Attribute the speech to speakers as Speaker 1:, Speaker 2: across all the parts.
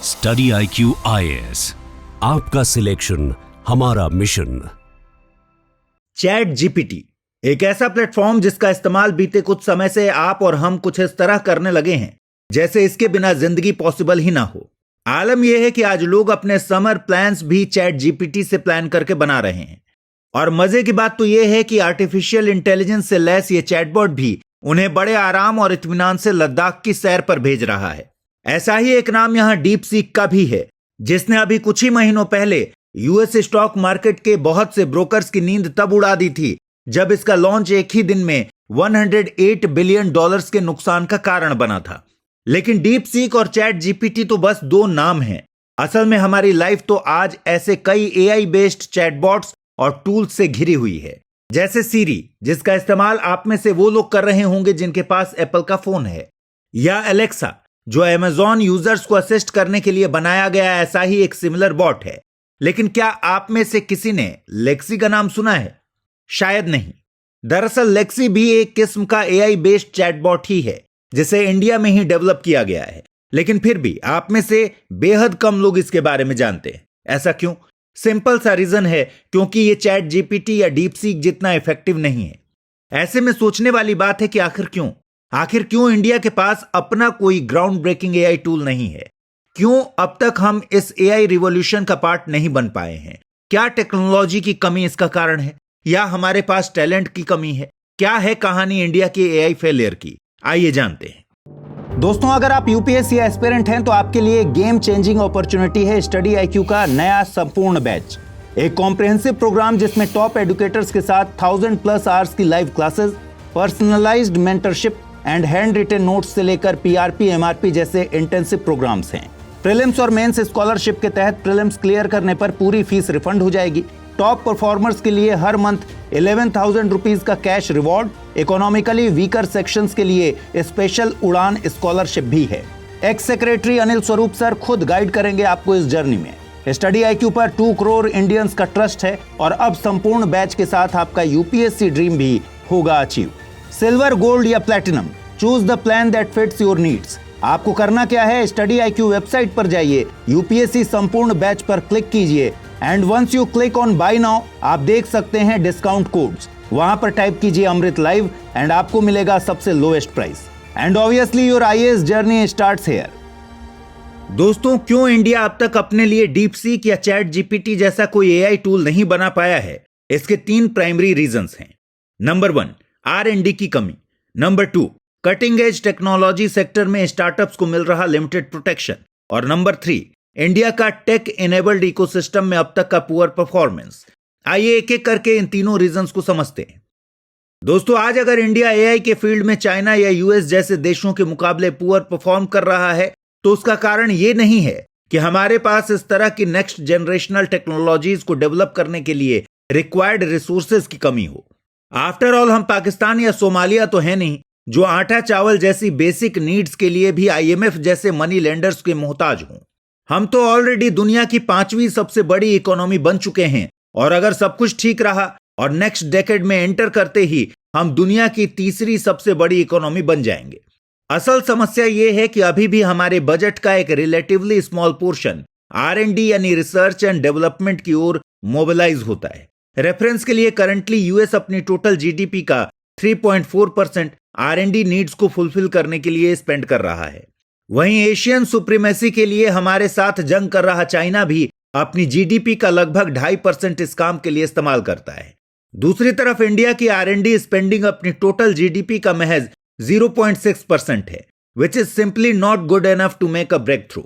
Speaker 1: Study IQ IAS, आपका selection हमारा mission.
Speaker 2: Chat GPT एक ऐसा प्लेटफॉर्म जिसका इस्तेमाल बीते कुछ समय से आप और हम कुछ इस तरह करने लगे हैं जैसे इसके बिना जिंदगी पॉसिबल ही ना हो। आलम यह है कि आज लोग अपने समर प्लान्स भी चैट जीपीटी से प्लान करके बना रहे हैं। और मजे की बात तो यह है कि आर्टिफिशियल इंटेलिजेंस से लैस ये चैटबॉट भी उन्हें बड़े आराम और इत्मीनान से लद्दाख की सैर पर भेज रहा है। ऐसा ही एक नाम यहां डीप सीक का भी है, जिसने अभी कुछ ही महीनों पहले यूएस स्टॉक मार्केट के बहुत से ब्रोकर्स की नींद तब उड़ा दी थी जब इसका लॉन्च एक ही दिन में $108 बिलियन के नुकसान का कारण बना था। लेकिन डीप सीक और चैट जीपीटी तो बस दो नाम हैं। असल में हमारी लाइफ तो आज ऐसे कई एआई बेस्ड चैटबॉट्स और टूल्स से घिरी हुई है, जैसे सीरी, जिसका इस्तेमाल आप में से वो लोग कर रहे होंगे जिनके पास एप्पल का फोन है, या एलेक्सा, जो अमेज़न यूजर्स को असिस्ट करने के लिए बनाया गया ऐसा ही एक सिमिलर बॉट है। लेकिन क्या आप में से किसी ने लेक्सी का नाम सुना है? शायद नहीं। दरअसल लेक्सी भी एक किस्म का एआई बेस्ड चैटबॉट ही है जिसे इंडिया में ही डेवलप किया गया है। लेकिन फिर भी आप में से बेहद कम लोग इसके बारे में जानते हैं। ऐसा क्यों? सिंपल सा रीजन है, क्योंकि ये चैट जीपीटी या डीप सीक जितना इफेक्टिव नहीं है। ऐसे में सोचने वाली बात है कि आखिर क्यों इंडिया के पास अपना कोई ग्राउंड ब्रेकिंग एआई टूल नहीं है? क्यों अब तक हम इस एआई रिवॉल्यूशन का पार्ट नहीं बन पाए हैं? क्या टेक्नोलॉजी की कमी इसका कारण है, या हमारे पास टैलेंट की कमी है? क्या है कहानी इंडिया के एआई फेलियर की? आइए जानते हैं।
Speaker 3: दोस्तों, अगर आप यूपीएससी एस्पिरेंट हैं तो आपके लिए गेम चेंजिंग अपॉर्चुनिटी है स्टडी IQ का नया संपूर्ण बैच। एक कॉम्प्रिहेंसिव प्रोग्राम जिसमें टॉप एडुकेटर्स के साथ 1000+ आवर्स की live classes, personalised mentorship and handwritten notes से लेकर PRP MRP जैसे इंटेंसिव प्रोग्राम्स हैं। प्रीलिम्स और मेंस स्कॉलरशिप के तहत प्रीलिम्स क्लियर करने पर पूरी फीस रिफंड हो जाएगी। टॉप परफॉर्मर्स के लिए हर मंथ 11,000 रुपीज का cash reward, economically weaker sections के लिए स्पेशल उड़ान स्कॉलरशिप भी है। X secretary Anil Swarup sir खुद गाइड करेंगे आपको इस जर्नी में। स्टडी IQ पर 2 करोड़ इंडियंस का ट्रस्ट है और अब संपूर्ण बैच के साथ आपका यूपीएससी ड्रीम भी होगा अचीव। सिल्वर, गोल्ड या platinum, choose the plan that fits your needs. आपको करना क्या है? स्टडी IQ वेबसाइट पर जाइए, यूपीएससी संपूर्ण बैच पर क्लिक कीजिए and once you click on buy now, आप देख सकते हैं डिस्काउंट कोड्स। वहां पर टाइप कीजिए अमृत लाइव एंड आपको मिलेगा सबसे lowest price. And obviously your IAS journey starts here.
Speaker 2: दोस्तों, क्यों इंडिया अब तक अपने लिए डीप सीक या चैट जीपीटी जैसा कोई एआई टूल नहीं बना पाया है? इसके 3 प्राइमरी रीजंस हैं। नंबर 1, R&D की कमी। Number 2, cutting edge technology sector में स्टार्टअप्स को मिल रहा लिमिटेड प्रोटेक्शन। और नंबर 3, इंडिया का टेक इनेबल्ड इकोसिस्टम में अब तक का पुअर परफॉर्मेंस। आइए एक एक करके इन तीनों रीजंस को समझते हैं। दोस्तों, आज अगर इंडिया एआई के फील्ड में चाइना या यूएस जैसे देशों के मुकाबले पुअर परफॉर्म कर रहा है तो उसका कारण यह नहीं है कि हमारे पास इस तरह की नेक्स्ट जनरेशनल टेक्नोलॉजीज को डेवलप करने के लिए रिक्वायर्ड रिसोर्सेज की कमी हो। आफ्टर ऑल हम पाकिस्तान या सोमालिया तो है नहीं, जो आटा चावल जैसी बेसिक नीड्स के लिए भी IMF जैसे मनी लेंडर्स के मोहताज हों। हम तो ऑलरेडी दुनिया की 5वीं सबसे बड़ी इकोनॉमी बन चुके हैं, और अगर सब कुछ ठीक रहा और नेक्स्ट डेकेड में एंटर करते ही हम दुनिया की 3री सबसे बड़ी इकोनॉमी बन जाएंगे। असल समस्या यह है कि अभी भी हमारे बजट का एक रिलेटिवली स्मॉल पोर्शन R&D यानी रिसर्च एंड डेवलपमेंट की ओर मोबिलाइज होता है। रेफरेंस के लिए करंटली यूएस अपनी टोटल GDP का 3.4% R&D नीड्स को फुलफिल करने के लिए स्पेंड कर रहा है। वहीं एशियन सुप्रीमेसी के लिए हमारे साथ जंग कर रहा चाइना भी अपनी GDP का लगभग 2.5% इस काम के लिए इस्तेमाल करता है। दूसरी तरफ इंडिया की R&D स्पेंडिंग अपनी टोटल GDP का महज 0.6% है, which is simply not good enough to make a breakthrough.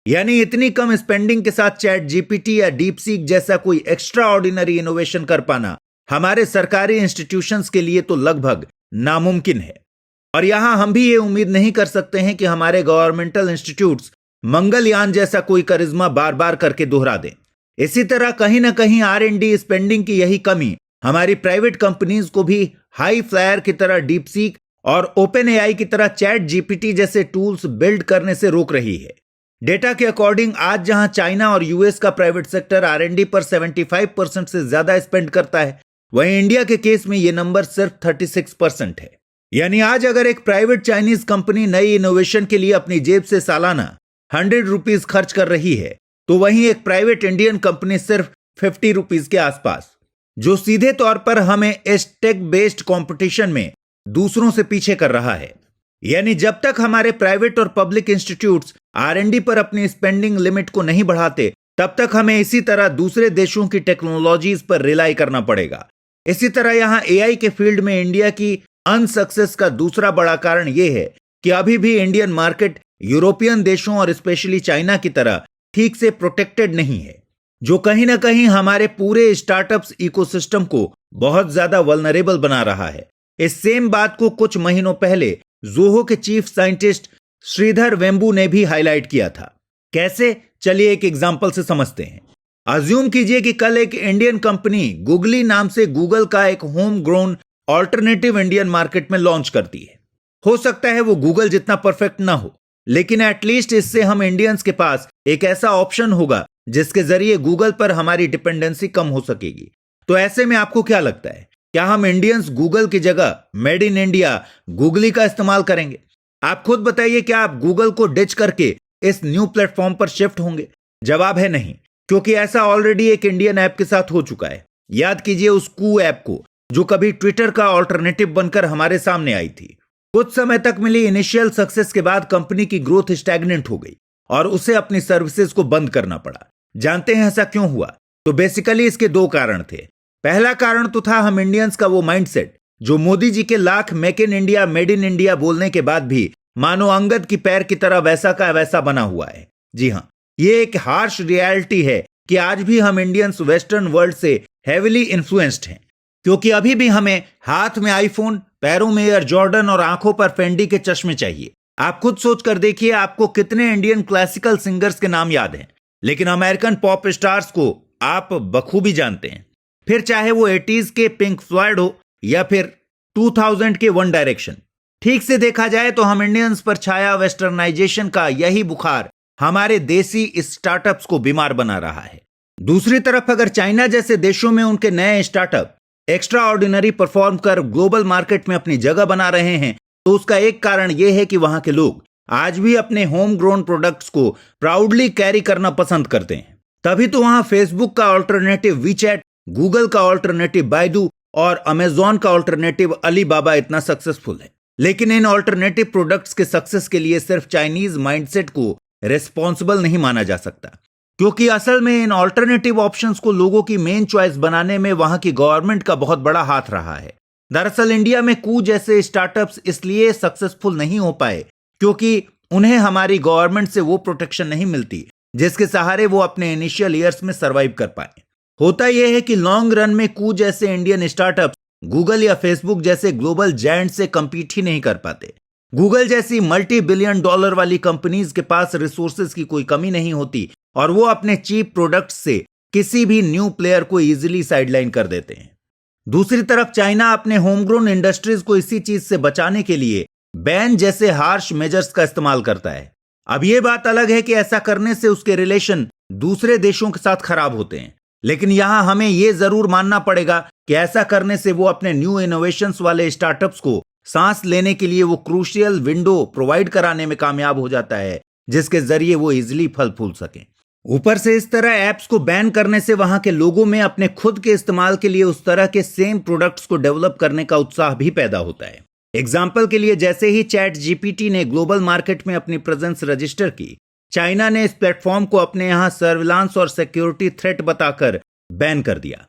Speaker 2: यानी इतनी कम स्पेंडिंग के साथ चैट जीपीटी या डीप सीक जैसा कोई एक्स्ट्रा ऑर्डिनरी इनोवेशन कर पाना हमारे सरकारी इंस्टीट्यूशंस के लिए तो लगभग नामुमकिन है। और यहां हम भी ये उम्मीद नहीं कर सकते हैं कि हमारे गवर्नमेंटल इंस्टीट्यूट्स मंगलयान जैसा कोई करिश्मा बार बार करके दोहरा दें। इसी तरह कहीं ना कहीं R&D स्पेंडिंग की यही कमी हमारी प्राइवेट कंपनीज को भी हाई फ्लायर की तरह डीप सीक और ओपन एआई की तरह चैट जीपीटी जैसे टूल्स बिल्ड करने से रोक रही है। डेटा के अकॉर्डिंग आज जहां चाइना और यूएस का प्राइवेट सेक्टर R&D पर 75% से ज्यादा स्पेंड करता है, वहीं इंडिया के केस में यह नंबर सिर्फ 36% है। यानी आज अगर एक प्राइवेट चाइनीज कंपनी नई इनोवेशन के लिए अपनी जेब से सालाना 100 रुपीज खर्च कर रही है, तो वहीं एक प्राइवेट इंडियन कंपनी सिर्फ 50 रुपीज के आसपास, जो सीधे तौर पर हमें इस टेक बेस्ड कंपटीशन में दूसरों से पीछे कर रहा है। यानी जब तक हमारे प्राइवेट और पब्लिक इंस्टीट्यूट्स R&D पर अपनी स्पेंडिंग लिमिट को नहीं बढ़ाते, तब तक हमें इसी तरह दूसरे देशों की टेक्नोलॉजीज पर रिलाई करना पड़ेगा। इसी तरह यहां AI के फील्ड में इंडिया की अनसक्सेस का दूसरा बड़ा कारण यह है कि अभी भी इंडियन मार्केट यूरोपियन देशों और स्पेशली चाइना की तरह ठीक से प्रोटेक्टेड नहीं है, जो कहीं ना कहीं हमारे पूरे स्टार्टअप्स इकोसिस्टम को बहुत ज्यादा वल्नरेबल बना रहा है। इस सेम बात को कुछ महीनों पहले जोहो के चीफ साइंटिस्ट श्रीधर वेम्बू ने भी हाईलाइट किया था। कैसे, चलिए एक एग्जांपल से समझते हैं। अज्यूम कीजिए कि कल एक इंडियन कंपनी गूगली नाम से गूगल का एक home grown alternative Indian market में लॉन्च करती है। हो सकता है वो गूगल जितना परफेक्ट ना हो, लेकिन एटलीस्ट इससे हम इंडियंस के पास एक ऐसा ऑप्शन होगा जिसके जरिए गूगल पर हमारी डिपेंडेंसी कम हो सकेगी। तो ऐसे में आपको क्या लगता है, क्या हम इंडियंस गूगल की जगह मेड इन इंडिया गूगली का इस्तेमाल करेंगे? आप खुद बताइए, क्या आप गूगल को डिच करके इस न्यू प्लेटफॉर्म पर शिफ्ट होंगे? जवाब है नहीं, क्योंकि ऐसा ऑलरेडी एक इंडियन ऐप के साथ हो चुका है। याद कीजिए उस कू ऐप को, जो कभी ट्विटर का ऑल्टरनेटिव बनकर हमारे सामने आई थी। कुछ समय तक मिली इनिशियल सक्सेस के बाद कंपनी की ग्रोथ स्टैग्नेंट हो गई और उसे अपनी सर्विसेज को बंद करना पड़ा। जानते हैं ऐसा क्यों हुआ? तो बेसिकली इसके दो कारण थे। पहला कारण तो था हम इंडियंस का वो माइंडसेट जो मोदी जी के lakh make in India made in India बोलने के बाद भी मानो अंगद की पैर की तरह वैसा का वैसा बना हुआ है। जी हां, ये एक हार्श रियलिटी है कि आज भी हम इंडियंस वेस्टर्न वर्ल्ड से हेविली इन्फ्लुएंस्ड हैं, क्योंकि अभी भी हमें हाथ में आईफोन, पैरों में एयर जॉर्डन और आंखों पर फेंडी के चश्मे चाहिए। आप खुद सोच कर देखिए, आपको कितने इंडियन क्लासिकल सिंगर्स के नाम याद हैं, लेकिन अमेरिकन पॉप स्टार्स को आप बखूबी जानते हैं। फिर चाहे वो 80s के पिंक फ्लॉयड हो या फिर 2000 के वन डायरेक्शन। ठीक से देखा जाए तो हम इंडियंस पर छाया वेस्टर्नाइजेशन का यही बुखार हमारे देसी स्टार्टअप्स को बीमार बना रहा है। दूसरी तरफ अगर चाइना जैसे देशों में उनके नए स्टार्टअप एक्स्ट्रा ऑर्डिनरी परफॉर्म कर ग्लोबल मार्केट में अपनी जगह बना रहे हैं, तो उसका एक कारण यह है कि वहां के लोग आज भी अपने होम ग्रोन प्रोडक्ट्स को प्राउडली कैरी करना पसंद करते हैं। तभी तो वहां फेसबुक का ऑल्टरनेटिव वीचैट, गूगल का ऑल्टरनेटिव बाइडू और अमेजॉन का ऑल्टरनेटिव अलीबाबा इतना सक्सेसफुल है। लेकिन इन ऑल्टरनेटिव प्रोडक्ट्स के सक्सेस के लिए सिर्फ चाइनीज माइंडसेट को रिस्पॉन्सिबल नहीं माना जा सकता, क्योंकि असल में इन ऑल्टरनेटिव ऑप्शंस को लोगों की मेन चॉइस बनाने में वहां की गवर्नमेंट का बहुत बड़ा हाथ रहा है। दरअसल इंडिया में कू जैसे स्टार्टअप्स इसलिए सक्सेसफुल नहीं हो पाए क्योंकि उन्हें हमारी गवर्नमेंट से वो प्रोटेक्शन नहीं मिलती जिसके सहारे वो अपने इनिशियल ईयर्स में सर्वाइव कर पाए। होता यह है कि लॉन्ग रन में कू जैसे इंडियन स्टार्टअप्स गूगल या फेसबुक जैसे ग्लोबल जायंट से कंपीट ही नहीं कर पाते। गूगल जैसी मल्टी बिलियन डॉलर वाली कंपनीज के पास रिसोर्सेज की कोई कमी नहीं होती और वो अपने चीप प्रोडक्ट्स से किसी भी न्यू प्लेयर को इजीली साइडलाइन कर देते हैं। दूसरी तरफ चाइना अपने होमग्रोन इंडस्ट्रीज को इसी चीज से बचाने के लिए बैन जैसे हार्श मेजर्स का इस्तेमाल करता है। अब यह बात अलग है कि ऐसा करने से उसके रिलेशन दूसरे देशों के साथ खराब होते हैं, लेकिन यहां हमें यह जरूर मानना पड़ेगा कि ऐसा करने से वो अपने न्यू इनोवेशंस वाले स्टार्टअप्स को सांस लेने के लिए वो क्रूशियल विंडो प्रोवाइड कराने में कामयाब हो जाता है जिसके जरिए वो इजिली फल फूल सकें। ऊपर से इस तरह ऐप्स को बैन करने से वहां के लोगों में अपने खुद के इस्तेमाल के लिए उस तरह के सेम प्रोडक्ट्स को डेवलप करने का उत्साह भी पैदा होता है। एग्जाम्पल के लिए, जैसे ही चैट जीपीटी ने ग्लोबल मार्केट में अपनी प्रेजेंस रजिस्टर की, चाइना ने इस प्लेटफॉर्म को अपने यहां सर्विलांस और सिक्योरिटी थ्रेट बताकर बैन कर दिया।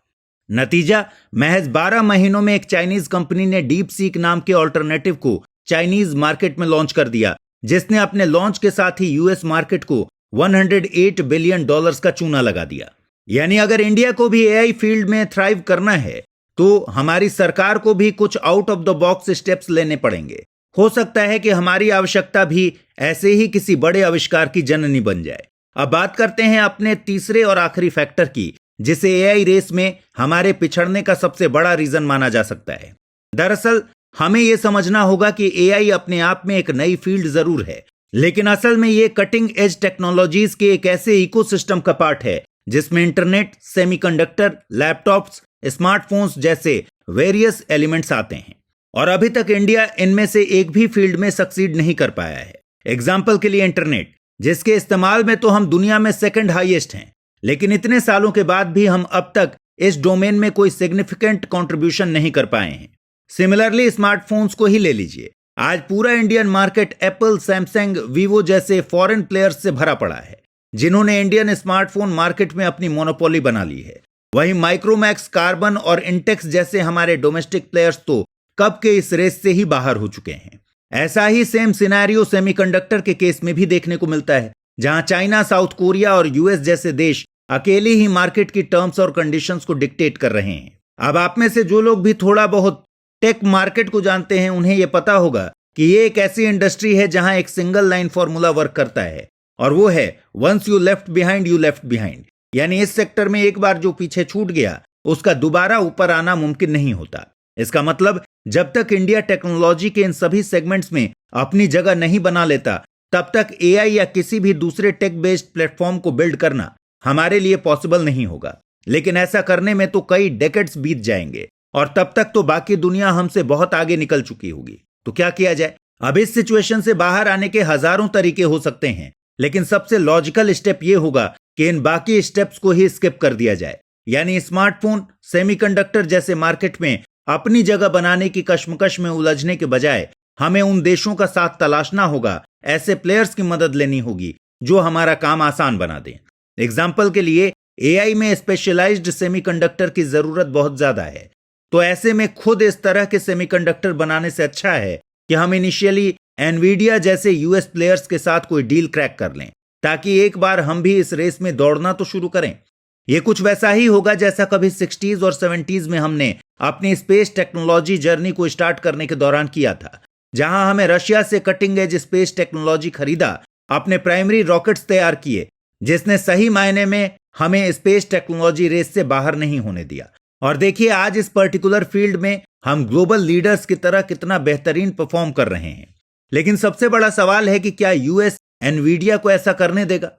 Speaker 2: नतीजा, महज 12 महीनों में एक चाइनीज कंपनी ने डीप सीक नाम के ऑल्टरनेटिव को चाइनीज मार्केट में लॉन्च कर दिया, जिसने अपने लॉन्च के साथ ही यूएस मार्केट को $108 बिलियन का चूना लगा दिया। यानी अगर इंडिया को भी एआई फील्ड में थ्राइव करना है तो हमारी सरकार को भी कुछ out of the box steps लेने पड़ेंगे। हो सकता है कि हमारी आवश्यकता भी ऐसे ही किसी बड़े आविष्कार की जननी बन जाए। अब बात करते हैं अपने तीसरे और आखिरी फैक्टर की, जिसे एआई रेस में हमारे पिछड़ने का सबसे बड़ा रीजन माना जा सकता है। दरअसल हमें यह समझना होगा कि एआई अपने आप में एक नई फील्ड जरूर है, लेकिन असल में यह कटिंग एज टेक्नोलॉजीज के एक ऐसे इकोसिस्टम का पार्ट है जिसमें इंटरनेट, सेमीकंडक्टर, लैपटॉप्स, स्मार्टफोन्स जैसे वेरियस एलिमेंट्स आते हैं, और अभी तक इंडिया इनमें से एक भी फील्ड में सक्सीड नहीं कर पाया है। एग्जाम्पल के लिए इंटरनेट। जिसके इस्तेमाल में तो हम दुनिया में सेकंड हाईएस्ट हैं, लेकिन इतने सालों के बाद भी हम अब तक इस डोमेन में कोई सिग्निफिकेंट कंट्रीब्यूशन नहीं कर पाए हैं। सिमिलरली स्मार्टफोन्स को ही ले लीजिए, आज पूरा Indian market Apple, Samsung, Vivo जैसे फॉरेन प्लेयर्स से भरा पड़ा है, जिन्होंने इंडियन स्मार्टफोन मार्केट में अपनी मोनोपोली बना ली है। वहीं माइक्रोमैक्स, कार्बन और इंटेक्स जैसे हमारे डोमेस्टिक प्लेयर्स तो कब के इस रेस से ही बाहर हो चुके हैं। ऐसा ही सेम सिनेरियो सेमीकंडक्टर के केस में भी देखने को मिलता है, जहां चाइना, साउथ कोरिया और यूएस जैसे देश अकेले ही मार्केट की टर्म्स और कंडीशंस को डिक्टेट कर रहे हैं। अब आप में से जो लोग भी थोड़ा बहुत टेक मार्केट को जानते हैं, उन्हें यह पता होगा कि ये एक ऐसी इंडस्ट्री है जहां एक सिंगल लाइन फॉर्मूला वर्क करता है, और वो है once you left behind you left behind. यानी इस सेक्टर में एक बार जो पीछे छूट गया उसका दोबारा ऊपर आना मुमकिन नहीं होता। इसका मतलब जब तक इंडिया टेक्नोलॉजी के इन सभी सेगमेंट्स में अपनी जगह नहीं बना लेता, तब तक एआई या किसी भी दूसरे टेक बेस्ड प्लेटफॉर्म को बिल्ड करना हमारे लिए पॉसिबल नहीं होगा। लेकिन ऐसा करने में तो कई डेकेड्स बीत जाएंगे, और तब तक तो बाकी दुनिया हमसे बहुत आगे निकल चुकी होगी। तो क्या किया जाए? अब इस सिचुएशन से बाहर आने के हजारों तरीके हो सकते हैं, लेकिन सबसे लॉजिकल स्टेप यह होगा कि इन बाकी स्टेप्स को ही स्किप कर दिया जाए। यानी स्मार्टफोन, सेमीकंडक्टर जैसे मार्केट में अपनी जगह बनाने की कश्मकश में उलझने के बजाय हमें उन देशों का साथ तलाशना होगा, ऐसे प्लेयर्स की मदद लेनी होगी जो हमारा काम आसान बना दें। एग्जाम्पल के लिए एआई में स्पेशलाइज्ड सेमीकंडक्टर की जरूरत बहुत ज्यादा है, तो ऐसे में खुद इस तरह के सेमीकंडक्टर बनाने से अच्छा है कि हम इनिशियली एनवीडिया जैसे यूएस प्लेयर्स के साथ कोई डील क्रैक कर लें, ताकि एक बार हम भी इस रेस में दौड़ना तो शुरू करें। यह कुछ वैसा ही होगा जैसा कभी 60s और 70s में हमने अपनी स्पेस टेक्नोलॉजी जर्नी को स्टार्ट करने के दौरान किया था, जहां हमें रशिया से कटिंग एज स्पेस टेक्नोलॉजी खरीदा, अपने प्राइमरी रॉकेट्स तैयार किए, जिसने सही मायने में हमें स्पेस टेक्नोलॉजी रेस से बाहर नहीं होने दिया। और देखिए आज इस पर्टिकुलर फील्ड में हम ग्लोबल लीडर्स की तरह कितना बेहतरीन परफॉर्म कर रहे हैं। लेकिन सबसे बड़ा सवाल है कि क्या यूएस एनवीडिया को ऐसा करने देगा?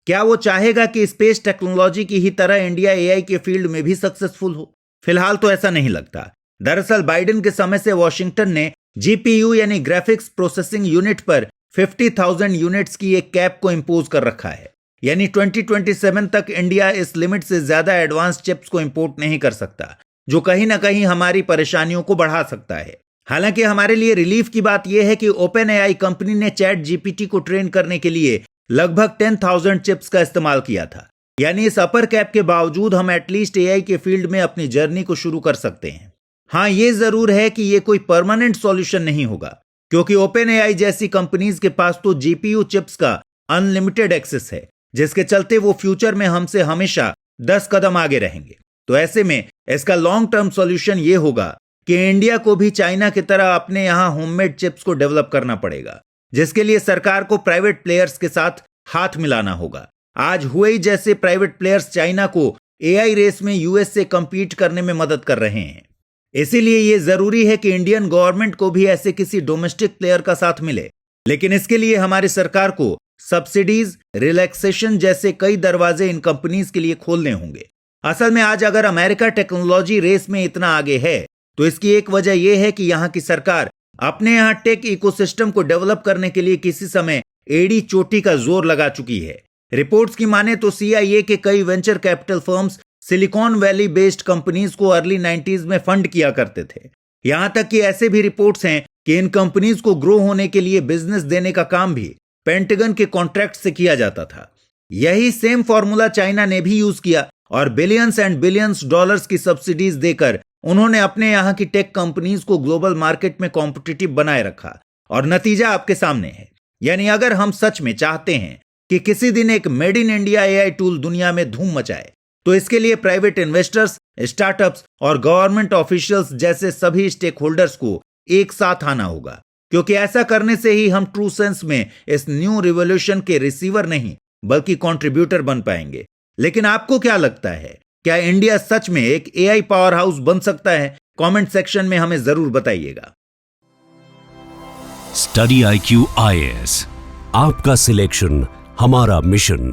Speaker 2: क्या वो चाहेगा कि स्पेस टेक्नोलॉजी की ही तरह इंडिया एआई के फील्ड में भी सक्सेसफुल हो? फिलहाल तो ऐसा नहीं लगता। दरअसल बाइडेन के समय से वॉशिंगटन ने जीपीयू यानी ग्राफिक्स प्रोसेसिंग यूनिट पर 50,000 यूनिट्स की एक कैप को इंपोज कर रखा है। यानी 2027 तक इंडिया इस लिमिट से ज्यादा एडवांस चिप्स को इंपोर्ट नहीं कर सकता, जो कहीं ना कहीं हमारी परेशानियों को बढ़ा सकता है। हालांकि हमारे लिए रिलीफ की बात यह है कि ओपन एआई कंपनी ने चैट जीपीटी को ट्रेन करने के लिए लगभग 10,000 चिप्स का इस्तेमाल किया था। यानी इस अपर कैप के बावजूद हम एटलीस्ट एआई के फील्ड में अपनी जर्नी को शुरू कर सकते हैं। हाँ, ये जरूर है कि ये कोई परमानेंट सॉल्यूशन नहीं होगा, क्योंकि ओपन एआई जैसी कंपनीज के पास तो जीपीयू चिप्स का अनलिमिटेड एक्सेस है, जिसके चलते वो फ्यूचर में हमसे हमेशा 10 कदम आगे रहेंगे। तो ऐसे में इसका लॉन्ग टर्म सॉल्यूशन ये होगा कि इंडिया को भी चाइना की तरह अपने यहां होममेड चिप्स को डेवलप करना पड़ेगा, जिसके लिए सरकार को प्राइवेट प्लेयर्स के साथ हाथ मिलाना होगा। आज हुएई जैसे प्राइवेट प्लेयर्स चाइना को एआई रेस में यूएस से कंपीट करने में मदद कर रहे हैं। इसीलिए यह जरूरी है कि इंडियन गवर्नमेंट को भी ऐसे किसी डोमेस्टिक प्लेयर का साथ मिले, लेकिन इसके लिए हमारी सरकार को सब्सिडीज, रिलैक्सेशन जैसे कई दरवाजे इन कंपनीज के लिए खोलने होंगे। असल में आज अगर अमेरिका टेक्नोलॉजी रेस में इतना आगे है, तो इसकी एक वजह यह है कि यहां की सरकार अपने यहां टेक इकोसिस्टम को डेवलप करने के लिए किसी समय एड़ी चोटी का जोर लगा चुकी है। रिपोर्ट्स की माने तो सीआईए के कई venture capital firms silicon valley based companies को अर्ली 90s में फंड किया करते थे। यहां तक कि ऐसे भी रिपोर्ट्स हैं कि इन कंपनीज को ग्रो होने के लिए बिजनेस देने का काम भी पेंटागन के कॉन्ट्रैक्ट से किया जाता था। यही सेम फॉर्मूला चाइना ने भी यूज किया और बिलियंस एंड बिलियंस डॉलर्स की सब्सिडीज देकर उन्होंने अपने यहां की टेक कंपनीज को ग्लोबल मार्केट में कॉम्पिटिटिव बनाए रखा। और नतीजा आपके सामने है। यानी अगर हम सच में चाहते हैं कि किसी दिन एक made in India AI tool दुनिया में धूम मचाए, तो इसके लिए प्राइवेट इन्वेस्टर्स, स्टार्टअप्स और गवर्नमेंट ऑफिशियल्स जैसे सभी स्टेक होल्डर्स को एक साथ आना होगा, क्योंकि ऐसा करने से ही हम ट्रू सेंस में इस न्यू रिवॉल्यूशन के रिसीवर नहीं बल्कि कंट्रीब्यूटर बन पाएंगे। लेकिन आपको क्या लगता है, क्या इंडिया सच में एक एआई पावर हाउस बन सकता है? कमेंट सेक्शन में हमें जरूर बताइएगा।
Speaker 1: स्टडी IQ IAS, आपका सिलेक्शन हमारा मिशन।